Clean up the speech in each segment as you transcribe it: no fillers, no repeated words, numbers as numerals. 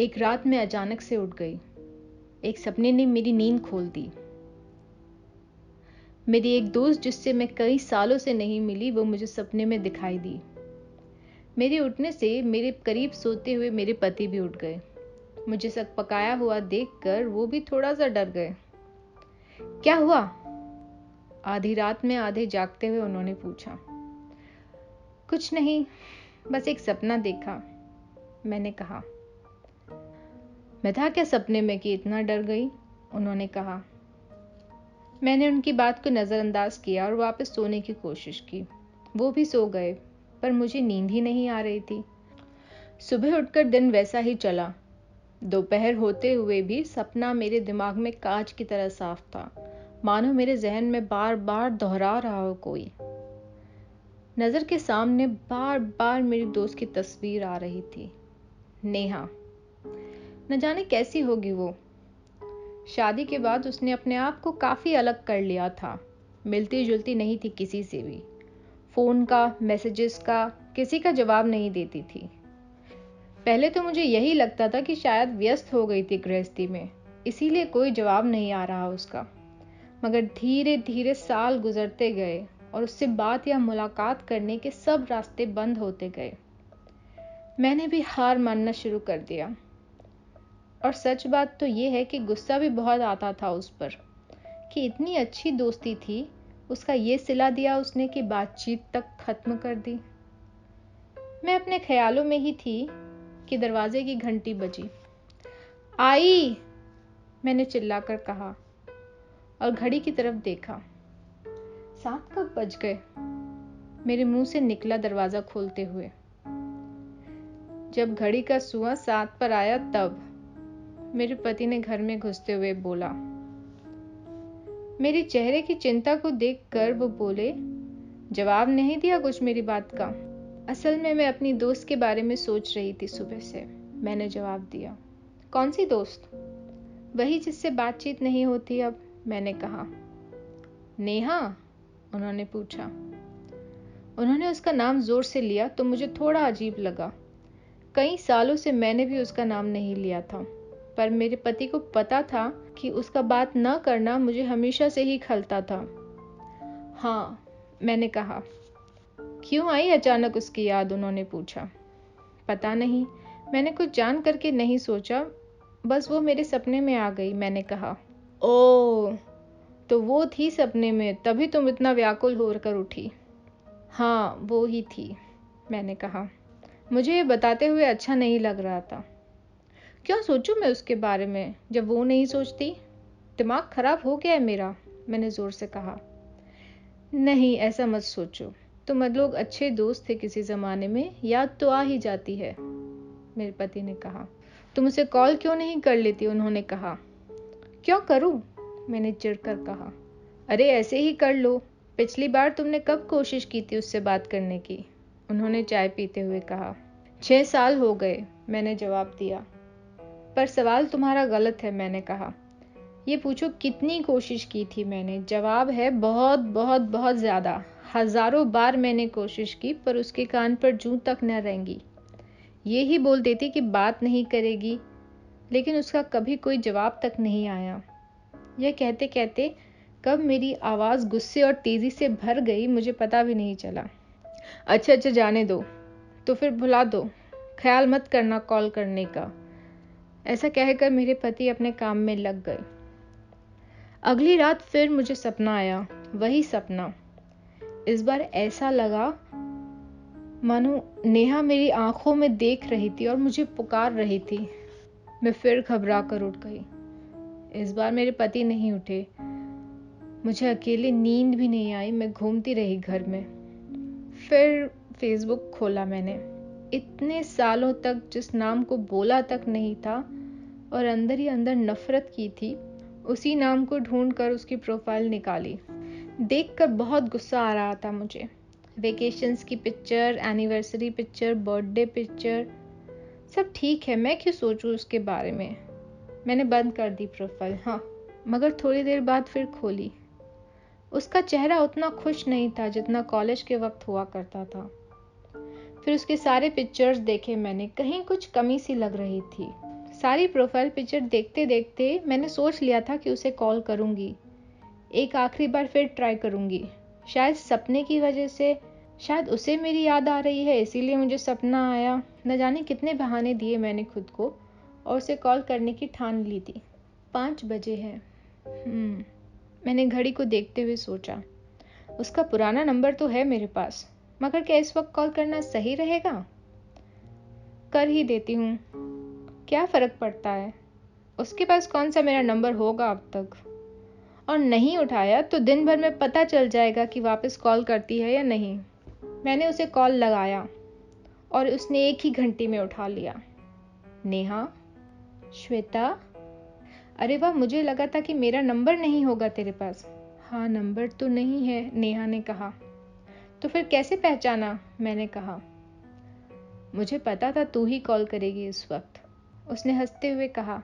एक रात मैं अचानक से उठ गई। एक सपने ने मेरी नींद खोल दी। मेरी एक दोस्त जिससे मैं कई सालों से नहीं मिली, वो मुझे सपने में दिखाई दी। मेरे उठने से मेरे करीब सोते हुए मेरे पति भी उठ गए। मुझे सकपकाया हुआ देखकर वो भी थोड़ा सा डर गए। क्या हुआ? आधी रात में आधे जागते हुए उन्होंने पूछा। कुछ नहीं, बस एक सपना देखा, मैंने कहा। मैं था क्या सपने में कि इतना डर गई? उन्होंने कहा। मैंने उनकी बात को नज़रअंदाज किया और वापस सोने की कोशिश की। वो भी सो गए, पर मुझे नींद ही नहीं आ रही थी। सुबह उठकर दिन वैसा ही चला। दोपहर होते हुए भी सपना मेरे दिमाग में कांच की तरह साफ था, मानो मेरे जहन में बार बार दोहरा रहा हो कोई। नज़र के सामने बार बार मेरी दोस्त की तस्वीर आ रही थी, नेहा। न जाने कैसी होगी वो। शादी के बाद उसने अपने आप को काफ़ी अलग कर लिया था। मिलती जुलती नहीं थी किसी से भी। फ़ोन का, मैसेजेस का, किसी का जवाब नहीं देती थी। पहले तो मुझे यही लगता था कि शायद व्यस्त हो गई थी गृहस्थी में, इसीलिए कोई जवाब नहीं आ रहा उसका। मगर धीरे धीरे साल गुजरते गए और उससे बात या मुलाकात करने के सब रास्ते बंद होते गए। मैंने भी हार मानना शुरू कर दिया। और सच बात तो ये है कि गुस्सा भी बहुत आता था उस पर कि इतनी अच्छी दोस्ती थी, उसका ये सिला दिया उसने कि बातचीत तक खत्म कर दी। मैं अपने ख्यालों में ही थी कि दरवाजे की घंटी बजी। आई, मैंने चिल्लाकर कहा और घड़ी की तरफ देखा। 7 कब बज गए? मेरे मुंह से निकला दरवाजा खोलते हुए। जब घड़ी का सुआ 7 पर आया तब मेरे पति ने घर में घुसते हुए बोला। मेरे चेहरे की चिंता को देखकर वो बोले, जवाब नहीं दिया कुछ मेरी बात का? असल में मैं अपनी दोस्त के बारे में सोच रही थी सुबह से, मैंने जवाब दिया। कौन सी दोस्त? वही जिससे बातचीत नहीं होती अब, मैंने कहा। नेहा? उन्होंने पूछा। उन्होंने उसका नाम जोर से लिया तो मुझे थोड़ा अजीब लगा। कई सालों से मैंने भी उसका नाम नहीं लिया था, पर मेरे पति को पता था कि उसका बात न करना मुझे हमेशा से ही खलता था। हाँ, मैंने कहा। क्यों आई अचानक उसकी याद? उन्होंने पूछा। पता नहीं, मैंने कुछ जान करके नहीं सोचा, बस वो मेरे सपने में आ गई, मैंने कहा। ओह, तो वो थी सपने में, तभी तुम इतना व्याकुल होकर उठी? हाँ, वो ही थी, मैंने कहा। मुझे ये बताते हुए अच्छा नहीं लग रहा था। क्यों सोचूं मैं उसके बारे में जब वो नहीं सोचती? दिमाग खराब हो गया है मेरा, मैंने जोर से कहा। नहीं, ऐसा मत सोचो। तुम लोग अच्छे दोस्त थे किसी जमाने में, याद तो आ ही जाती है, मेरे पति ने कहा। तुम उसे कॉल क्यों नहीं कर लेती? उन्होंने कहा। क्यों करूं? मैंने चिढ़कर कहा। अरे ऐसे ही कर लो। पिछली बार तुमने कब कोशिश की थी उससे बात करने की? उन्होंने चाय पीते हुए कहा। 6 साल हो गए, मैंने जवाब दिया। पर सवाल तुम्हारा गलत है, मैंने कहा। ये पूछो कितनी कोशिश की थी मैंने? जवाब है बहुत बहुत बहुत ज्यादा। हजारों बार मैंने कोशिश की, पर उसके कान पर जूं तक न रेंगी। ये ही बोल देती कि बात नहीं करेगी, लेकिन उसका कभी कोई जवाब तक नहीं आया। यह कहते कहते कब मेरी आवाज गुस्से और तेजी से भर गई मुझे पता भी नहीं चला। अच्छा, जाने दो, तो फिर भुला दो, ख्याल मत करना कॉल करने का। ऐसा कहकर मेरे पति अपने काम में लग गए। अगली रात फिर मुझे सपना आया, वही सपना। इस बार ऐसा लगा मानो नेहा मेरी आंखों में देख रही थी और मुझे पुकार रही थी। मैं फिर घबरा कर उठ गई। इस बार मेरे पति नहीं उठे। मुझे अकेले नींद भी नहीं आई। मैं घूमती रही घर में। फिर फेसबुक खोला मैंने। इतने सालों तक जिस नाम को बोला तक नहीं था और अंदर ही अंदर नफरत की थी, उसी नाम को ढूंढकर उसकी प्रोफाइल निकाली। देखकर बहुत गुस्सा आ रहा था मुझे। वेकेशंस की picture, anniversary picture, birthday picture, सब ठीक है, मैं क्यों सोचूं उसके बारे में। मैंने बंद कर दी प्रोफाइल, हाँ, मगर थोड़ी देर बाद फिर खोली। उसका चेहरा उतना खुश नहीं था जितना कॉलेज के वक्त हुआ करता था। फिर उसके सारे पिक्चर्स देखे मैंने, कहीं कुछ कमी सी लग रही थी। सारी प्रोफाइल पिक्चर देखते देखते मैंने सोच लिया था कि उसे कॉल करूंगी, एक आखिरी बार फिर ट्राई करूंगी। शायद सपने की वजह से, शायद उसे मेरी याद आ रही है इसीलिए मुझे सपना आया। न जाने कितने बहाने दिए मैंने खुद को और उसे कॉल करने की ठान ली थी। 5 बजे हैं। मैंने घड़ी को देखते हुए सोचा, उसका पुराना नंबर तो है मेरे पास, मगर क्या इस वक्त कॉल करना सही रहेगा? कर ही देती हूँ, क्या फर्क पड़ता है, उसके पास कौन सा मेरा नंबर होगा अब तक। और नहीं उठाया तो दिन भर में पता चल जाएगा कि वापस कॉल करती है या नहीं। मैंने उसे कॉल लगाया और उसने एक ही घंटे में उठा लिया। नेहा? श्वेता? अरे वाह, मुझे लगा था कि मेरा नंबर नहीं होगा तेरे पास। हाँ, नंबर तो नहीं है, नेहा ने कहा। तो फिर कैसे पहचाना? मैंने कहा। मुझे पता था तू ही कॉल करेगी इस वक्त, उसने हंसते हुए कहा।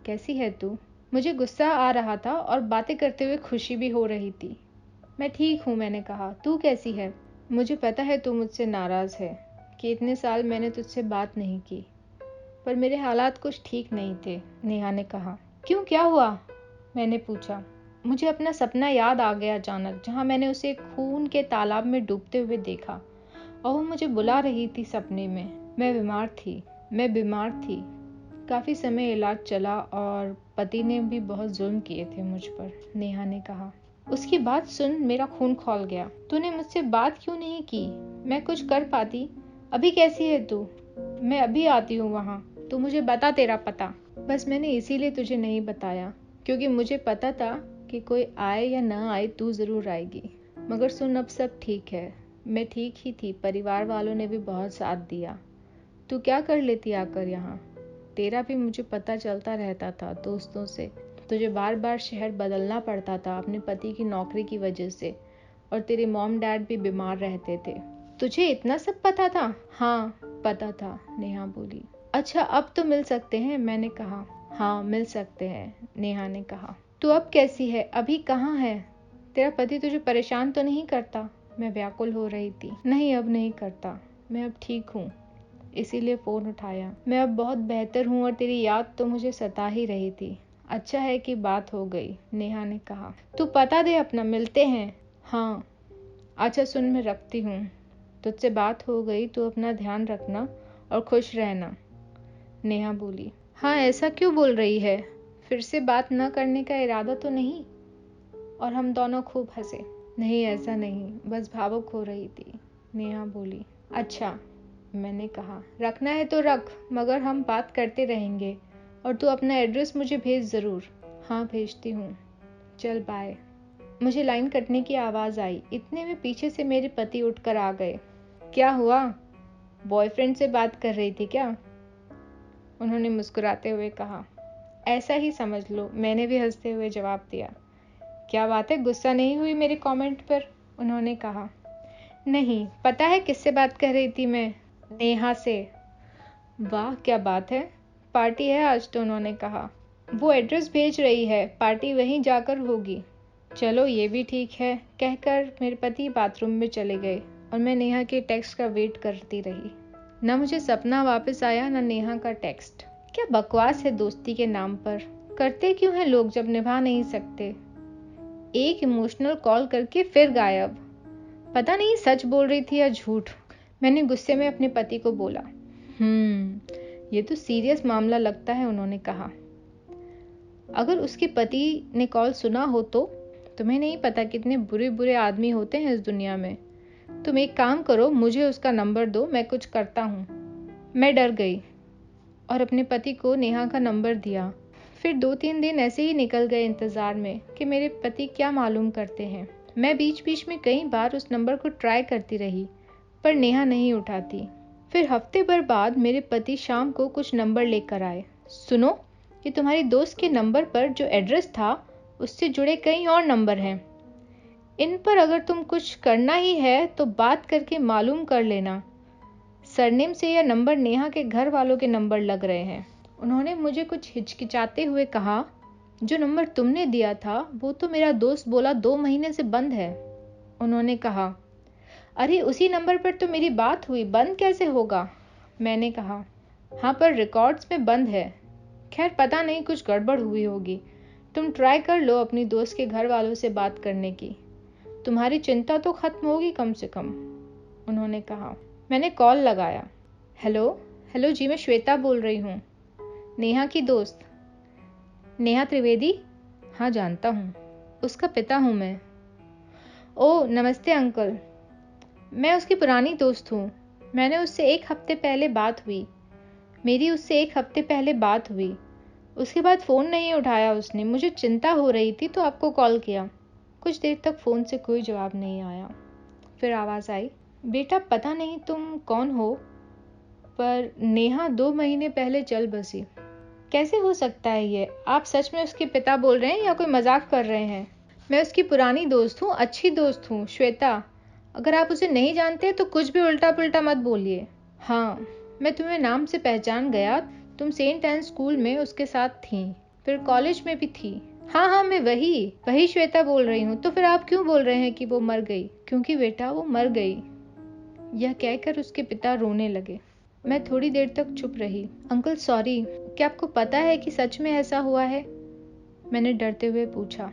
कैसी है तू? मुझे गुस्सा आ रहा था और बातें करते हुए खुशी भी हो रही थी। मैं ठीक हूँ, मैंने कहा। तू कैसी है? मुझे पता है तू मुझसे नाराज है कि इतने साल मैंने तुझसे बात नहीं की, पर मेरे हालात कुछ ठीक नहीं थे, नेहा ने कहा। क्यों, क्या हुआ? मैंने पूछा। मुझे अपना सपना याद आ गया अचानक, जहाँ मैंने उसे खून के तालाब में डूबते हुए देखा और वो मुझे बुला रही थी सपने में। मैं बीमार थी। काफी समय इलाज चला और पति ने भी बहुत जुल्म किए थे मुझ पर, नेहा ने कहा। उसकी बात सुन मेरा खून खौल गया। तूने मुझसे बात क्यों नहीं की? मैं कुछ कर पाती। अभी कैसी है तू? मैं अभी आती हूँ वहाँ। तू मुझे बता तेरा पता। बस मैंने इसीलिए तुझे नहीं बताया, क्योंकि मुझे पता था कि कोई आए या न आए तू जरूर आएगी। मगर सुन, अब सब ठीक है। मैं ठीक ही थी, परिवार वालों ने भी बहुत साथ दिया। तू क्या कर लेती आकर यहाँ? तेरा भी मुझे पता चलता रहता था दोस्तों से। तुझे बार बार शहर बदलना पड़ता था अपने पति की नौकरी की वजह से, और तेरे मॉम डैड भी बीमार रहते थे। तुझे इतना सब पता था? हाँ, पता था, नेहा बोली। अच्छा, अब तो मिल सकते हैं, मैंने कहा। हाँ, मिल सकते हैं, नेहा ने कहा। तू अब कैसी है? अभी कहाँ है? तेरा पति तुझे परेशान तो नहीं करता? मैं व्याकुल हो रही थी। नहीं, अब नहीं करता। मैं अब ठीक हूँ, इसीलिए फोन उठाया। मैं अब बहुत बेहतर हूँ और तेरी याद तो मुझे सता ही रही थी। अच्छा है कि बात हो गई, नेहा ने कहा। तू पता दे अपना, मिलते हैं। हाँ। अच्छा सुन, मैं रखती हूँ। तुझसे बात हो गई, तू अपना ध्यान रखना और खुश रहना, नेहा बोली। हाँ, ऐसा क्यों बोल रही है? फिर से बात न करने का इरादा तो नहीं? और हम दोनों खूब हंसे। नहीं, ऐसा नहीं, बस भावुक हो रही थी, नेहा बोली। अच्छा, मैंने कहा। रखना है तो रख, मगर हम बात करते रहेंगे। और तू अपना एड्रेस मुझे भेज जरूर। हाँ, भेजती हूँ। चल बाय। मुझे लाइन कटने की आवाज आई। इतने में पीछे से मेरे पति उठकर आ गए। क्या हुआ? बॉयफ्रेंड से बात कर रही थी क्या? उन्होंने मुस्कुराते हुए कहा। ऐसा ही समझ लो, मैंने भी हंसते हुए जवाब दिया। क्या बात है, गुस्सा नहीं हुई मेरे कमेंट पर? उन्होंने कहा। नहीं, पता है किससे बात कर रही थी मैं? नेहा से। वाह, क्या बात है। पार्टी है आज तो, उन्होंने कहा। वो एड्रेस भेज रही है, पार्टी वहीं जाकर होगी। चलो, ये भी ठीक है, कहकर मेरे पति बाथरूम में चले गए और मैं नेहा के टेक्स्ट का वेट करती रही। न मुझे सपना वापस आया, न नेहा का टेक्स्ट। क्या बकवास है दोस्ती के नाम पर। करते क्यों हैं लोग जब निभा नहीं सकते? एक इमोशनल कॉल करके फिर गायब। पता नहीं सच बोल रही थी या झूठ। मैंने गुस्से में अपने पति को बोला। ये तो सीरियस मामला लगता है, उन्होंने कहा। अगर उसके पति ने कॉल सुना हो तो? तुम्हें नहीं पता कितने बुरे बुरे आदमी होते हैं इस दुनिया में। तुम एक काम करो, मुझे उसका नंबर दो, मैं कुछ करता हूँ। मैं डर गई और अपने पति को नेहा का नंबर दिया। फिर 2-3 दिन ऐसे ही निकल गए इंतजार में कि मेरे पति क्या मालूम करते हैं। मैं बीच बीच में कई बार उस नंबर को ट्राई करती रही, पर नेहा नहीं उठाती। फिर हफ्ते भर बाद मेरे पति शाम को कुछ नंबर लेकर आए। सुनो, ये तुम्हारी दोस्त के नंबर पर जो एड्रेस था, उससे जुड़े कई और नंबर हैं। इन पर अगर तुम कुछ करना ही है तो बात करके मालूम कर लेना। सरनेम से यह नंबर नेहा के घर वालों के नंबर लग रहे हैं। उन्होंने मुझे कुछ हिचकिचाते हुए कहा, जो नंबर तुमने दिया था वो तो मेरा दोस्त बोला 2 महीने से बंद है। उन्होंने कहा, अरे उसी नंबर पर तो मेरी बात हुई, बंद कैसे होगा? मैंने कहा, हाँ, पर रिकॉर्ड्स में बंद है। खैर पता नहीं, कुछ गड़बड़ हुई होगी। तुम ट्राई कर लो अपनी दोस्त के घर वालों से बात करने की, तुम्हारी चिंता तो खत्म होगी कम से कम, उन्होंने कहा। मैंने कॉल लगाया। हेलो हेलो जी, मैं श्वेता बोल रही हूँ, नेहा की दोस्त। नेहा त्रिवेदी? हाँ जानता हूँ, उसका पिता हूँ मैं। ओह नमस्ते अंकल, मैं उसकी पुरानी दोस्त हूँ। मैंने उससे 1 हफ्ते पहले बात हुई। मेरी उससे 1 हफ्ते पहले बात हुई। उसके बाद फ़ोन नहीं उठाया उसने। मुझे चिंता हो रही थी तो आपको कॉल किया। कुछ देर तक फ़ोन से कोई जवाब नहीं आया। फिर आवाज़ आई, बेटा पता नहीं तुम कौन हो, पर नेहा 2 महीने पहले चल बसी। कैसे हो सकता है ये? आप सच में उसके पिता बोल रहे हैं या कोई मजाक कर रहे हैं? मैं उसकी पुरानी दोस्त हूँ, अच्छी दोस्त हूँ श्वेता। अगर आप उसे नहीं जानते तो कुछ भी उल्टा पुल्टा मत बोलिए। हाँ, मैं तुम्हें नाम से पहचान गया। तुम सेंट एन स्कूल में उसके साथ थी, फिर कॉलेज में भी थी। हाँ, मैं वही श्वेता बोल रही हूँ। तो फिर आप क्यों बोल रहे हैं कि वो मर गई? क्योंकि बेटा वो मर गई, यह कहकर उसके पिता रोने लगे। मैं थोड़ी देर तक चुप रही। अंकल सॉरी, क्या आपको पता है कि सच में ऐसा हुआ है? मैंने डरते हुए पूछा।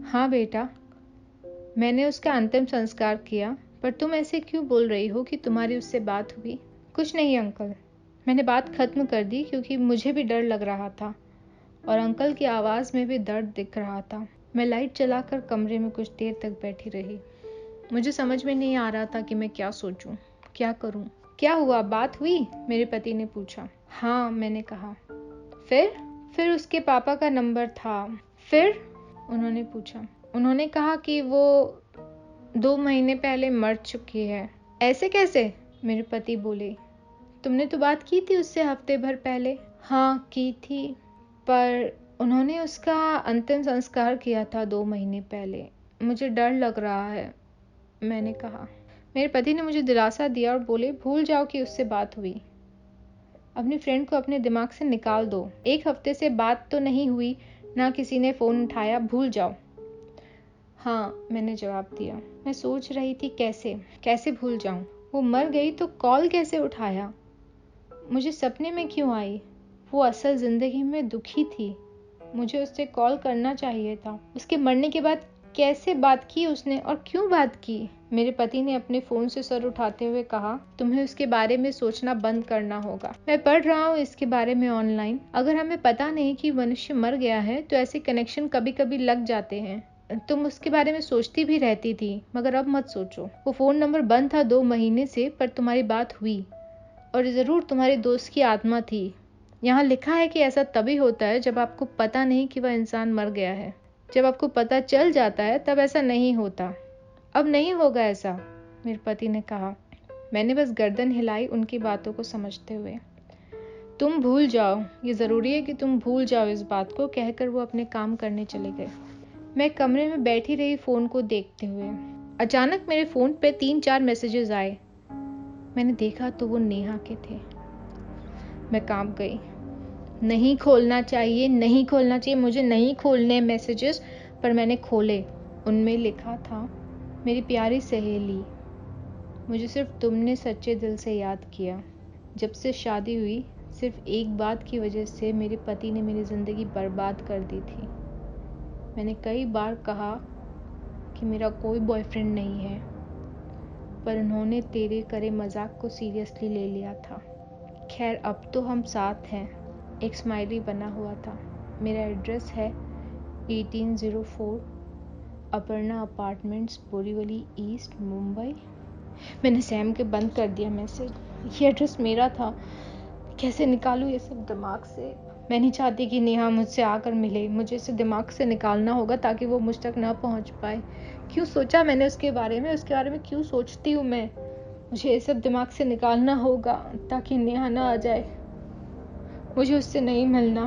हाँ बेटा, मैंने उसका अंतिम संस्कार किया, पर तुम ऐसे क्यों बोल रही हो कि तुम्हारी उससे बात हुई? कुछ नहीं अंकल, मैंने बात खत्म कर दी क्योंकि मुझे भी डर लग रहा था और अंकल की आवाज़ में भी दर्द दिख रहा था। मैं लाइट जलाकर कमरे में कुछ देर तक बैठी रही। मुझे समझ में नहीं आ रहा था कि मैं क्या सोचूं, क्या करूं। क्या हुआ, बात हुई? मेरे पति ने पूछा। हाँ, मैंने कहा। फिर उसके पापा का नंबर था। फिर उन्होंने पूछा। उन्होंने कहा कि वो 2 महीने पहले मर चुकी है। ऐसे कैसे? मेरे पति बोले। तुमने तो बात की थी उससे हफ्ते भर पहले। हाँ की थी, पर उन्होंने उसका अंतिम संस्कार किया था 2 महीने पहले। मुझे डर लग रहा है, मैंने कहा। मेरे पति ने मुझे दिलासा दिया और बोले, भूल जाओ कि उससे बात हुई। अपनी फ्रेंड को अपने दिमाग से निकाल दो। 1 हफ्ते से बात तो नहीं हुई, ना किसी ने फ़ोन उठाया, भूल जाओ। हाँ, मैंने जवाब दिया। मैं सोच रही थी कैसे भूल जाऊं। वो मर गई तो कॉल कैसे उठाया? मुझे सपने में क्यों आई? वो असल ज़िंदगी में दुखी थी। मुझे उससे कॉल करना चाहिए था। उसके मरने के बाद कैसे बात की उसने और क्यों बात की? मेरे पति ने अपने फोन से सर उठाते हुए कहा, तुम्हें उसके बारे में सोचना बंद करना होगा। मैं पढ़ रहा हूँ इसके बारे में ऑनलाइन। अगर हमें पता नहीं कि मनुष्य मर गया है तो ऐसे कनेक्शन कभी कभी लग जाते हैं। तुम उसके बारे में सोचती भी रहती थी, मगर अब मत सोचो। वो फोन नंबर बंद था 2 महीने से, पर तुम्हारी बात हुई और जरूर तुम्हारे दोस्त की आत्मा थी। यहाँ लिखा है कि ऐसा तभी होता है जब आपको पता नहीं कि वह इंसान मर गया है। जब आपको पता चल जाता है तब ऐसा नहीं होता। अब नहीं होगा ऐसा, मेरे पति ने कहा। मैंने बस गर्दन हिलाई उनकी बातों को समझते हुए। तुम भूल जाओ, ये जरूरी है कि तुम भूल जाओ इस बात को, कहकर वो अपने काम करने चले गए। मैं कमरे में बैठी रही फोन को देखते हुए। अचानक मेरे फोन पे 3-4 मैसेजेस आए। मैंने देखा तो वो नेहा के थे। मैं कांप गई। नहीं खोलना चाहिए, मुझे नहीं खोलने मैसेजेस, पर मैंने खोले। उनमें लिखा था, मेरी प्यारी सहेली, मुझे सिर्फ तुमने सच्चे दिल से याद किया। जब से शादी हुई, सिर्फ एक बात की वजह से मेरे पति ने मेरी ज़िंदगी बर्बाद कर दी थी। मैंने कई बार कहा कि मेरा कोई बॉयफ्रेंड नहीं है, पर उन्होंने तेरे करे मजाक को सीरियसली ले लिया था। खैर अब तो हम साथ हैं। एक स्माइली बना हुआ था। मेरा एड्रेस है 1804 अपर्णा अपार्टमेंट्स, बोरीवली ईस्ट, मुंबई। मैंने सहम के बंद कर दिया मैसेज। ये एड्रेस मेरा था, कैसे निकालूं ये सब दिमाग से? मैं नहीं चाहती कि नेहा मुझसे आकर मिले। मुझे इसे दिमाग से निकालना होगा ताकि वो मुझ तक ना पहुंच पाए। क्यों सोचा मैंने उसके बारे में क्यों सोचती हूँ मैं? मुझे ये सब दिमाग से निकालना होगा ताकि नेहा ना आ जाए। मुझे उससे नहीं मिलना।